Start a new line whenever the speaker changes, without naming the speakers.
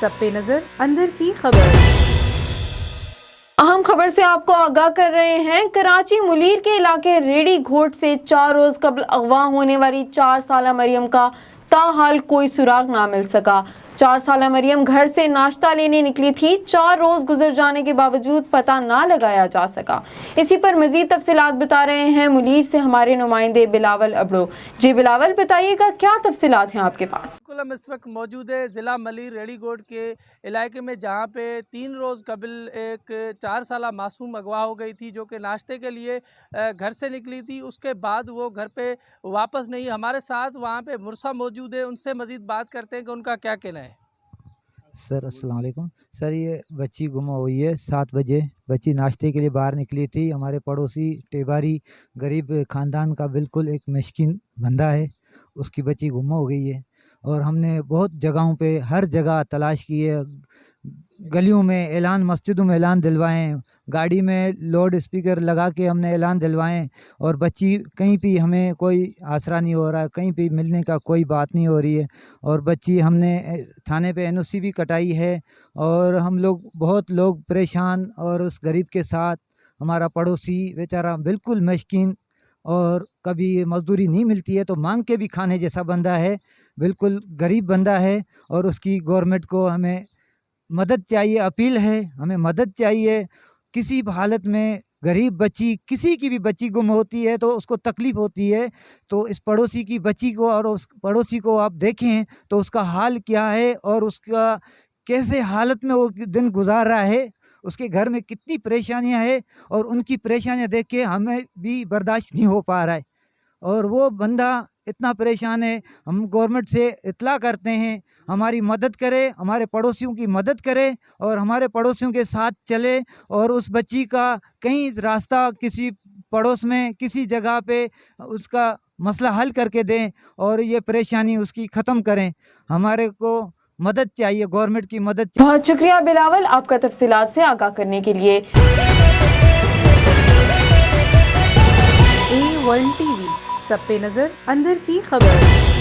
सब पे नजर अंदर की खबर।
अहम खबर से आपको आगाह कर रहे हैं। कराची मुलीर के इलाके रेडी घोट से 4 रोज कबल अगवा होने वाली 4 साला मरियम का ताहाल कोई सुराग ना मिल सका। 4 साला मरियम घर से नाश्ता लेने निकली थी। 4 रोज गुजर जाने के बावजूद पता ना लगाया जा सका। इसी पर मजीद तफसीलात बता रहे हैं मुलीर से हमारे नुमाइंदे बिलावल अबड़ो। जी बिलावल, बताइएगा क्या तफसीलात हैं आपके पास?
बिल्कुल, हम इस वक्त मौजूद है ज़िला मलीर रेडीगोट के इलाके में, जहाँ पे 3 रोज़ कबल एक 4 साला मासूम अगवा हो गई थी, जो कि नाश्ते के लिए घर से निकली थी। उसके बाद वो घर पे वापस नहीं। हमारे साथ वहाँ पे मुरसा मौजूद है, उनसे मज़ीद बात करते हैं कि उनका क्या कहना है।
सर अस्सलाम वालेकुम। सर, ये बच्ची गुम हुई है 7 बजे। बच्ची नाश्ते के लिए बाहर निकली थी। हमारे पड़ोसी टेबारी गरीब ख़ानदान का बिल्कुल एक मिस्किन बंदा है, उसकी बच्ची गुम हो गई है। और हमने बहुत जगहों पे हर जगह तलाश की है, गलियों में ऐलान, मस्जिदों में ऐलान दिलवाएं, गाड़ी में लाउड स्पीकर लगा के हमने ऐलान दिलवाएं, और बच्ची कहीं भी हमें कोई आसरा नहीं हो रहा, कहीं भी मिलने का कोई बात नहीं हो रही है। और बच्ची हमने थाने पे एनओसी भी कटाई है, और हम लोग बहुत लोग परेशान। और उस गरीब के साथ हमारा पड़ोसी बेचारा बिल्कुल मस्कीन, और कभी मजदूरी नहीं मिलती है तो मांग के भी खाने जैसा बंदा है, बिल्कुल गरीब बंदा है। और उसकी गवर्नमेंट को हमें मदद चाहिए, अपील है, हमें मदद चाहिए। किसी भी हालत में गरीब बच्ची, किसी की भी बच्ची गुम होती है तो उसको तकलीफ़ होती है। तो इस पड़ोसी की बच्ची को और उस पड़ोसी को आप देखें तो उसका हाल क्या है, और उसका कैसे हालत में वो दिन गुजार रहा है, उसके घर में कितनी परेशानियां है, और उनकी परेशानियां देख के हमें भी बर्दाश्त नहीं हो पा रहा है। और वो बंदा इतना परेशान है। हम गवर्नमेंट से इत्तला करते हैं, हमारी मदद करे, हमारे पड़ोसियों की मदद करे, और हमारे पड़ोसियों के साथ चले, और उस बच्ची का कहीं रास्ता किसी पड़ोस में किसी जगह पे उसका मसला हल करके दें, और ये परेशानी उसकी ख़त्म करें। हमारे को मदद चाहिए, गवर्नमेंट की मदद चाहिए।
बहुत शुक्रिया बिलावल, आपका तफसीलात से आगाह करने के लिए।
A1 TV, सब पे नजर अंदर की खबर।